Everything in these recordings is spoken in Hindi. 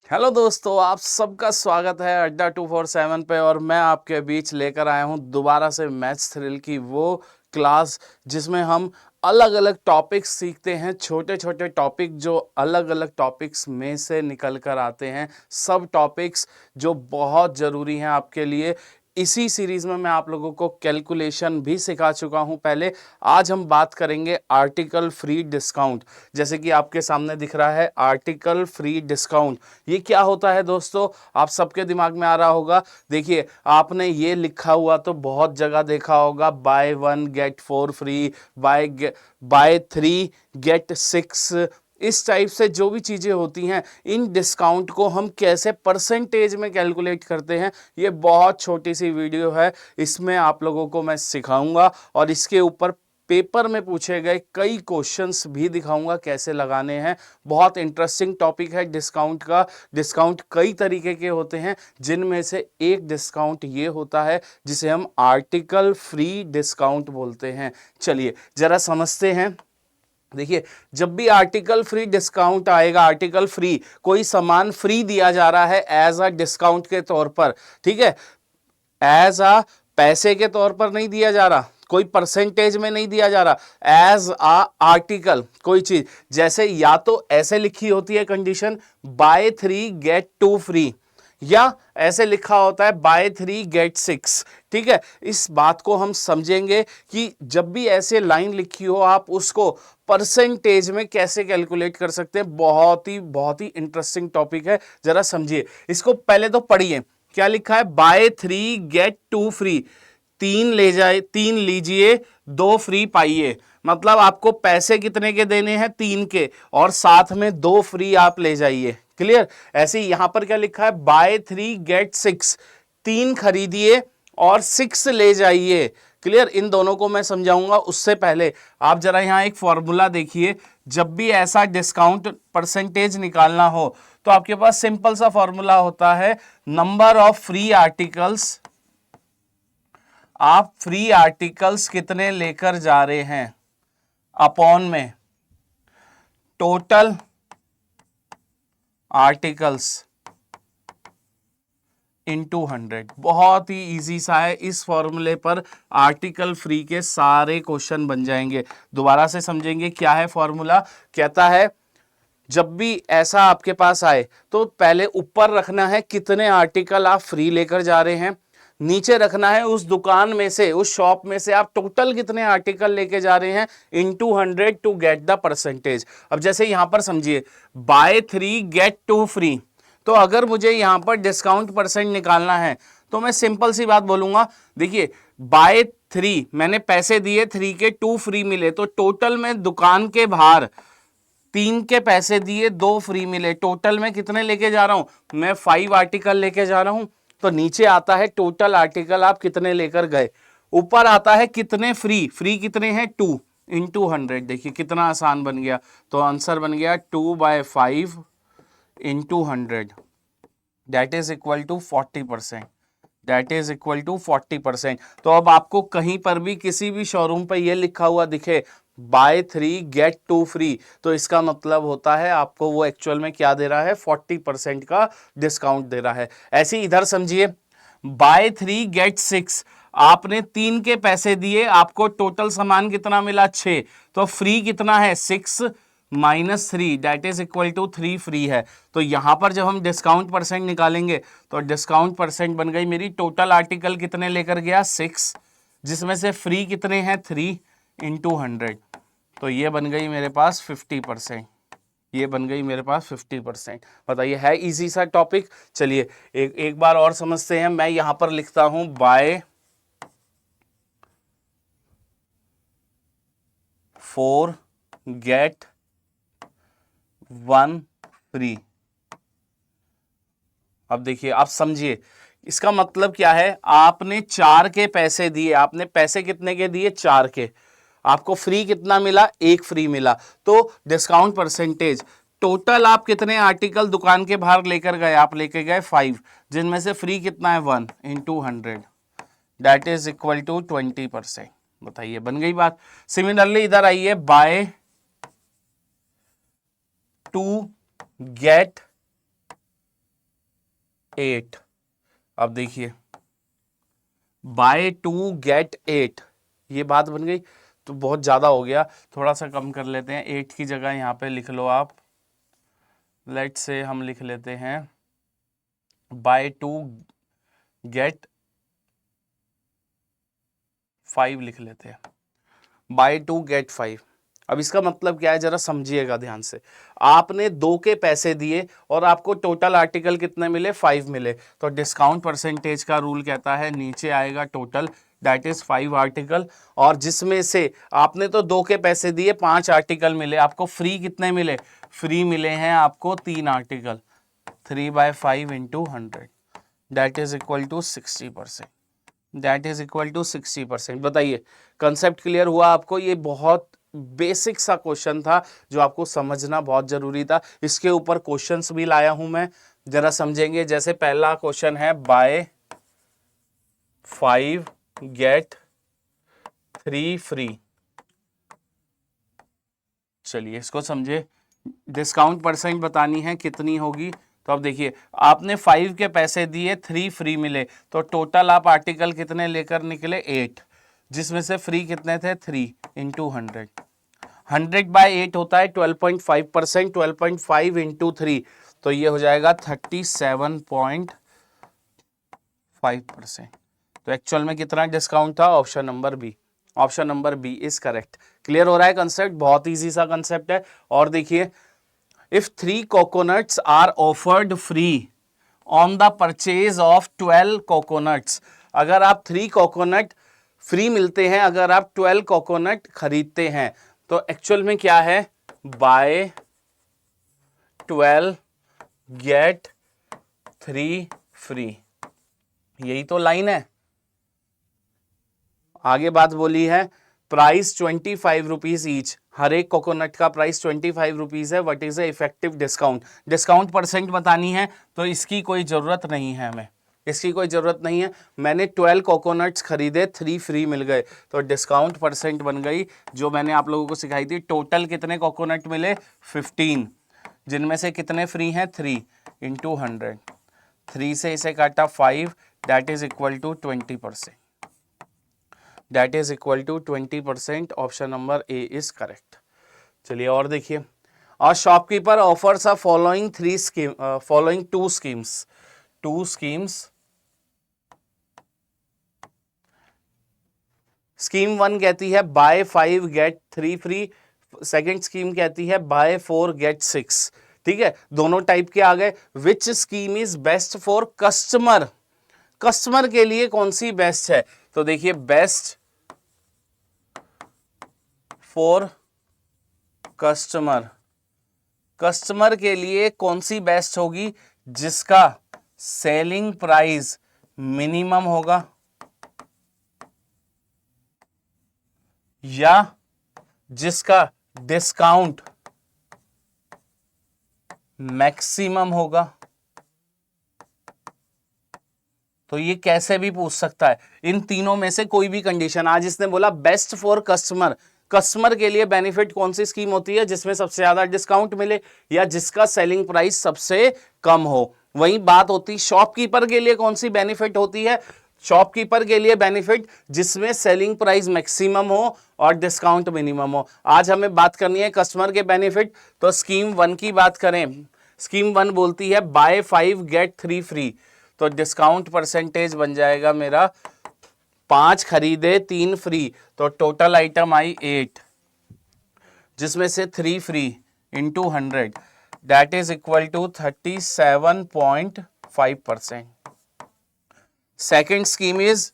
हेलो दोस्तों, आप सबका स्वागत है अड्डा 247 पे। और मैं आपके बीच लेकर आया हूं दोबारा से मैथ्स थ्रिल की वो क्लास जिसमें हम अलग अलग टॉपिक्स सीखते हैं। छोटे छोटे टॉपिक जो अलग अलग टॉपिक्स में से निकल कर आते हैं, सब टॉपिक्स जो बहुत ज़रूरी हैं आपके लिए। इसी सीरीज में मैं आप लोगों को कैलकुलेशन भी सिखा चुका हूं पहले। आज हम बात करेंगे आर्टिकल फ्री डिस्काउंट। जैसे कि आपके सामने दिख रहा है आर्टिकल फ्री डिस्काउंट। ये क्या होता है दोस्तों, आप सबके दिमाग में आ रहा होगा। देखिए, आपने ये लिखा हुआ तो बहुत जगह देखा होगा, buy 1 get 4 free, buy 3 get 6। इस टाइप से जो भी चीज़ें होती हैं, इन डिस्काउंट को हम कैसे परसेंटेज में कैलकुलेट करते हैं, ये बहुत छोटी सी वीडियो है। इसमें आप लोगों को मैं सिखाऊंगा और इसके ऊपर पेपर में पूछे गए कई क्वेश्चंस भी दिखाऊंगा कैसे लगाने हैं। बहुत इंटरेस्टिंग टॉपिक है डिस्काउंट का। डिस्काउंट कई तरीके के होते हैं, जिनमें से एक डिस्काउंट ये होता है जिसे हम आर्टिकल फ्री डिस्काउंट बोलते हैं। चलिए जरा समझते हैं। देखिए, जब भी आर्टिकल फ्री डिस्काउंट आएगा, आर्टिकल फ्री, कोई सामान फ्री दिया जा रहा है एज अ डिस्काउंट के तौर पर, ठीक है, एज अ पैसे के तौर पर नहीं दिया जा रहा, कोई परसेंटेज में नहीं दिया जा रहा, एज अ आर्टिकल कोई चीज। जैसे या तो ऐसे लिखी होती है कंडीशन, बाय 3 गेट 2 फ्री, या ऐसे लिखा होता है बाय 3 गेट 6। ठीक है, इस बात को हम समझेंगे कि जब भी ऐसे लाइन लिखी हो, आप उसको परसेंटेज में कैसे कैलकुलेट कर सकते हैं। बहुत ही इंटरेस्टिंग टॉपिक है, जरा समझिए इसको। पहले तो पढ़िए क्या लिखा है, बाय 3 गेट 2 फ्री। 3 लीजिए 2 फ्री पाइए। मतलब आपको पैसे कितने के देने हैं, 3 के, और साथ में 2 फ्री आप ले जाइए। क्लियर। ऐसे ही यहां पर क्या लिखा है, बाय 3 गेट 6। 3 खरीदिए और 6 ले जाइए। क्लियर। इन दोनों को मैं समझाऊंगा, उससे पहले आप जरा यहां एक फॉर्मूला देखिए। जब भी ऐसा डिस्काउंट परसेंटेज निकालना हो तो आपके पास सिंपल सा फॉर्मूला होता है, नंबर ऑफ फ्री आर्टिकल्स। आप फ्री आर्टिकल्स कितने लेकर जा रहे हैं अपॉन में टोटल आर्टिकल्स इनटू 100। बहुत ही इजी सा है, इस फॉर्मूले पर आर्टिकल फ्री के सारे क्वेश्चन बन जाएंगे। दोबारा से समझेंगे क्या है फॉर्मूला। कहता है जब भी ऐसा आपके पास आए तो पहले ऊपर रखना है कितने आर्टिकल आप फ्री लेकर जा रहे हैं, नीचे रखना है उस दुकान में से, उस शॉप में से आप टोटल कितने आर्टिकल लेके जा रहे हैं into 100 to get the percentage. अब जैसे यहां पर समझिए, बाय 3 गेट 2 फ्री, तो अगर मुझे यहां पर डिस्काउंट परसेंट निकालना है तो मैं सिंपल सी बात बोलूंगा। देखिए, बाय 3 मैंने पैसे दिए, 3 के 2 फ्री मिले, तो टोटल में दुकान के बाहर 3 के पैसे दिए, 2 फ्री मिले, टोटल में कितने लेके जा रहा हूं मैं, 5 आर्टिकल लेके जा रहा हूं। तो नीचे आता है टोटल आर्टिकल आप कितने लेकर गए, ऊपर आता है कितने फ्री, फ्री कितने हैं 2 इंटू 100। देखिए कितना आसान बन गया। तो आंसर बन गया 2/5 into 100, that is equal to 40%। That is equal to 40%। तो अब आपको कहीं पर भी किसी भी शोरूम पर यह लिखा हुआ दिखे, बाय 3 गेट 2 फ्री, तो इसका मतलब होता है आपको वो एक्चुअल में क्या दे रहा है, 40% का डिस्काउंट दे रहा है। ऐसे इधर समझिए, बाय 3 गेट 6, आपने 3 के पैसे दिए, आपको टोटल सामान कितना मिला 6, तो फ्री कितना है 6 minus 3, that is equal to 3 free है। तो यहां पर जब हम डिस्काउंट परसेंट निकालेंगे तो डिस्काउंट परसेंट बन गई मेरी, टोटल आर्टिकल कितने लेकर गया 6, जिसमें से फ्री कितने हैं 3 इंटू 100, तो ये बन गई मेरे पास 50%। ये बन गई मेरे पास 50%। बताइए, है इजी सा टॉपिक। चलिए एक बार और समझते हैं। मैं यहां पर लिखता हूं बाय 4 गेट 1 फ्री। अब देखिए, आप समझिए इसका मतलब क्या है। आपने 4 के पैसे दिए, आपने पैसे कितने के दिए 4 के, आपको फ्री कितना मिला, 1 फ्री मिला। तो डिस्काउंट परसेंटेज, टोटल आप कितने आर्टिकल दुकान के बाहर लेकर गए, आप लेकर गए 5, जिनमें से फ्री कितना है 1 into 100, that is equal to 20%। बताइए, बन गई बात। सिमिलरली इधर आइए, बाय 2 गेट 8। अब देखिए बाय 2 गेट 8, ये बात बन गई। तो बहुत ज़्यादा हो गया, थोड़ा सा कम कर लेते हैं। 8 की जगह यहाँ पे लिख लो आप, लेट से हम लिख लेते हैं बाय 2 गेट 5 लिख लेते हैं, बाय 2 गेट 5। अब इसका मतलब क्या है, जरा समझिएगा ध्यान से। आपने 2 के पैसे दिए और आपको टोटल आर्टिकल कितने मिले, 5 मिले। तो डिस्काउंट परसेंटेज का रूल कहता है नीचे आएगा टोटल, दैट इज 5 आर्टिकल, और जिसमें से आपने तो 2 के पैसे दिए, 5 आर्टिकल मिले। आपको फ्री कितने मिले, फ्री मिले हैं आपको 3 article. 3/5 into 100 that is equal to 60%, that is equal to 60%। बताइए कंसेप्ट क्लियर हुआ आपको? ये बहुत बेसिक सा क्वेश्चन था जो आपको समझना बहुत जरूरी था। इसके ऊपर क्वेश्चंस भी लाया हूं मैं, जरा समझेंगे। जैसे पहला क्वेश्चन है बाय 5 गेट 3 फ्री। चलिए इसको समझे। डिस्काउंट परसेंट बतानी है कितनी होगी। तो अब देखिए आपने 5 के पैसे दिए, 3 फ्री मिले, तो टोटल आप आर्टिकल कितने लेकर निकले, 8, जिसमें से फ्री कितने थे, 3 इंटू 100। 100/8 होता है 12.5%, 12.5 इंटू 3, तो ये हो जाएगा 37.5%। तो एक्चुअल में कितना डिस्काउंट था, option number B, option number B is correct. Clear हो रहा है कंसेप्ट? बहुत इजी सा कंसेप्ट है। और देखिए if 3 coconuts are offered free on the purchase of 12 coconuts, अगर आप 3 कोकोनट फ्री मिलते हैं अगर आप 12 कोकोनट खरीदते हैं, तो एक्चुअल में क्या है, बाय 12 गेट 3 फ्री, यही तो लाइन है। आगे बात बोली है प्राइस 25 रुपीज ईच, हर एक कोकोनट का प्राइस 25 रुपीज है। What is the effective discount, discount percent बतानी है, तो इसकी कोई जरूरत नहीं है हमें, इसकी कोई जरूरत नहीं है। मैंने 12 कोकोनट्स खरीदे, 3 फ्री मिल गए, तो डिस्काउंट परसेंट बन गई जो मैंने आप लोगों को सिखाई थी। टोटल कितने कोकोनट मिले, 15, जिनमें से कितने फ्री हैं, 3 इंटू 100, 3 से इसे काटा 5, that is equal to 20%, that is equal to 20%। Option number A is correct. चलिए और देखिए, और shopkeeper offers a following 2 schemes, 2 schemes. Scheme 1 कहती है buy 5 get 3 free, second scheme कहती है बाय 4 गेट 6। ठीक है, दोनों टाइप के आ गए। विच scheme is best for customer, customer के लिए कौन सी बेस्ट है, तो देखिए बेस्ट फॉर कस्टमर, कस्टमर के लिए कौन सी बेस्ट होगी, जिसका सेलिंग प्राइस मिनिमम होगा या जिसका डिस्काउंट मैक्सिमम होगा। तो ये कैसे भी पूछ सकता है, इन तीनों में से कोई भी कंडीशन। आज इसने बोला बेस्ट फॉर कस्टमर, कस्टमर के लिए बेनिफिट कौन सी स्कीम होती है, जिसमें सबसे ज्यादा डिस्काउंट मिले या जिसका सेलिंग प्राइस सबसे कम हो। वही बात होती शॉपकीपर के लिए कौन सी बेनिफिट होती है, शॉपकीपर के लिए बेनिफिट जिसमें सेलिंग प्राइस मैक्सिमम हो और डिस्काउंट मिनिमम हो। आज हमें बात करनी है कस्टमर के बेनिफिट, तो स्कीम 1 की बात करें। स्कीम 1 बोलती है बाय 5 गेट 3 फ्री, तो डिस्काउंट परसेंटेज बन जाएगा मेरा 5 खरीदे 3 फ्री, तो टोटल आइटम आई 8, जिसमें से 3 free into 100, that is equal to 37.5%। Second scheme is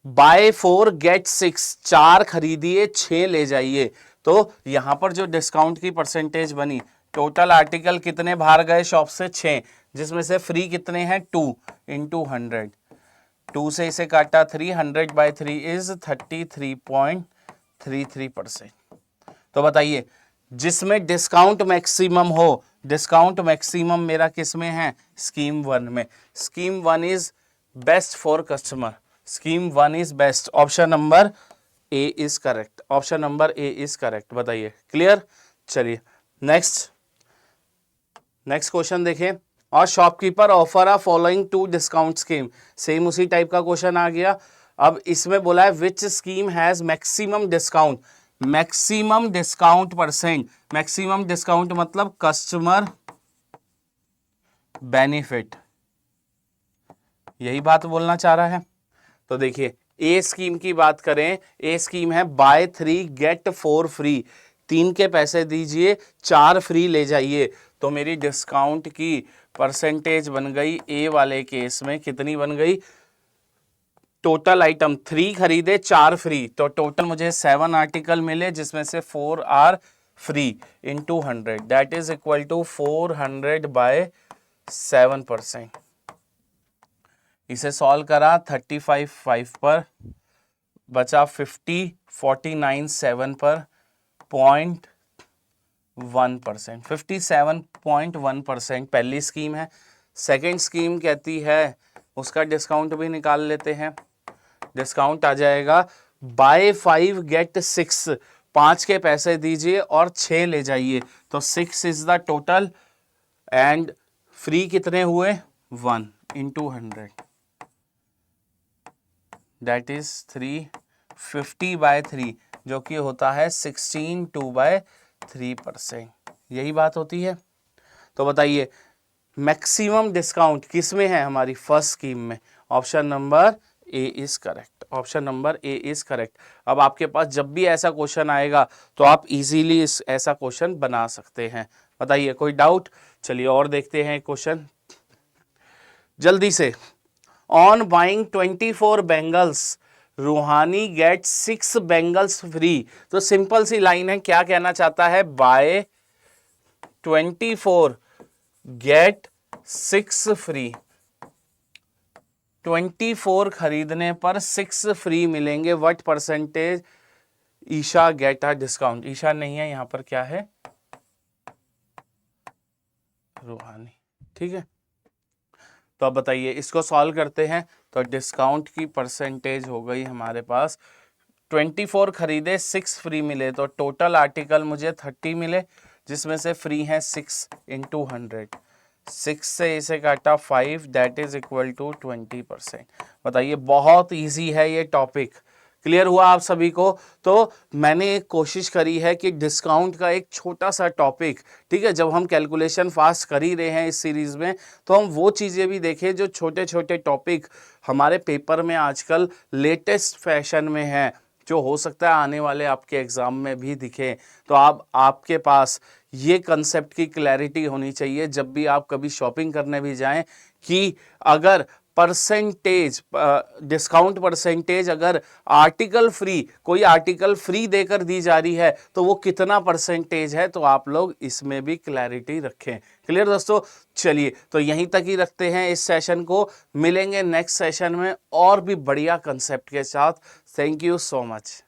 buy 4 get 6, 4 खरीदिए 6 ले जाइए। तो यहां पर जो डिस्काउंट की परसेंटेज बनी, टोटल आर्टिकल कितने बाहर गए शॉप से, 6, जिसमें से फ्री कितने हैं, 2 इंटू 100, 2 से इसे काटा 3, 100/3 इज 33.33%। तो बताइए जिसमें डिस्काउंट मैक्सिमम हो, डिस्काउंट मैक्सिमम मेरा किस में है, स्कीम 1 में। Scheme 1 is best for customer, scheme 1 is best, option number A is correct, option number A is correct. बताइए क्लियर। चलिए नेक्स्ट क्वेश्चन देखें। और shopkeeper offer a following two discount scheme, same उसी टाइप का क्वेश्चन आ गया। अब इसमें बोला है which scheme has maximum discount, maximum discount percent, maximum discount मतलब कस्टमर बेनिफिट, यही बात बोलना चाह रहा है। तो देखिए ए स्कीम की बात करें, ए स्कीम है बाय 3 गेट 4 फ्री, 3 के पैसे दीजिए 4 फ्री ले जाइए। तो मेरी डिस्काउंट की परसेंटेज बन गई ए वाले केस में कितनी बन गई, टोटल आइटम 3 खरीदे 4 फ्री, तो टोटल मुझे 7 आर्टिकल मिले जिसमें से 4 are free into 100 that is equal to 400 by 7%। इसे सॉल्व करा 35 पर, बचा 50, 49 7 पर 0.1%, 57.1% पहली स्कीम है। सेकेंड स्कीम कहती है उसका डिस्काउंट भी निकाल लेते हैं, डिस्काउंट आ जाएगा बाय 5 गेट 6, 5 के पैसे दीजिए और 6 ले जाइए, तो 6 is the total and free कितने हुए 1 इंटू 100 दैट इज 350 बाय 3 जो कि होता है 16.2/3%, यही बात होती है। तो बताइए मैक्सिमम डिस्काउंट किस में है, हमारी फर्स्ट स्कीम में, option number A is correct, option number A is correct. अब आपके पास जब भी ऐसा क्वेश्चन आएगा तो आप इजीली ऐसा क्वेश्चन बना सकते हैं। बताइए कोई डाउट, चलिए और देखते हैं क्वेश्चन जल्दी से। ऑन बाइंग 24 बैंगल्स रूहानी गेट 6 बैंगल्स फ्री, तो सिंपल सी लाइन है, क्या कहना चाहता है, बाय 24 गेट 6 फ्री, 24 खरीदने पर 6 फ्री मिलेंगे, what percentage Isha get a discount, Isha नहीं है यहां पर, क्या है रूहानी, ठीक है। तो अब बताइए इसको सॉल्व करते हैं, तो डिस्काउंट की परसेंटेज हो गई हमारे पास 24 खरीदे 6 फ्री मिले, तो टोटल आर्टिकल मुझे 30 मिले जिसमें से फ्री है 6 इंटू 100, 6 से इसे काटा 5 दैट इज इक्वल टू 20%। बताइए बहुत इजी है ये टॉपिक, क्लियर हुआ आप सभी को। तो मैंने एक कोशिश करी है कि डिस्काउंट का एक छोटा सा टॉपिक, ठीक है, जब हम कैलकुलेशन फास्ट कर ही रहे हैं इस सीरीज में, तो हम वो चीज़ें भी देखें जो छोटे छोटे टॉपिक हमारे पेपर में आजकल लेटेस्ट फैशन में है, जो हो सकता है आने वाले आपके एग्ज़ाम में भी दिखे। तो आपके पास ये कंसेप्ट की क्लैरिटी होनी चाहिए जब भी आप कभी शॉपिंग करने भी जाएं, कि अगर परसेंटेज डिस्काउंट परसेंटेज अगर आर्टिकल फ्री, कोई आर्टिकल फ्री देकर दी जा रही है तो वो कितना परसेंटेज है, तो आप लोग इसमें भी क्लैरिटी रखें। क्लियर दोस्तों, चलिए तो यहीं तक ही रखते हैं इस सेशन को, मिलेंगे नेक्स्ट सेशन में और भी बढ़िया कंसेप्ट के साथ। Thank you so much.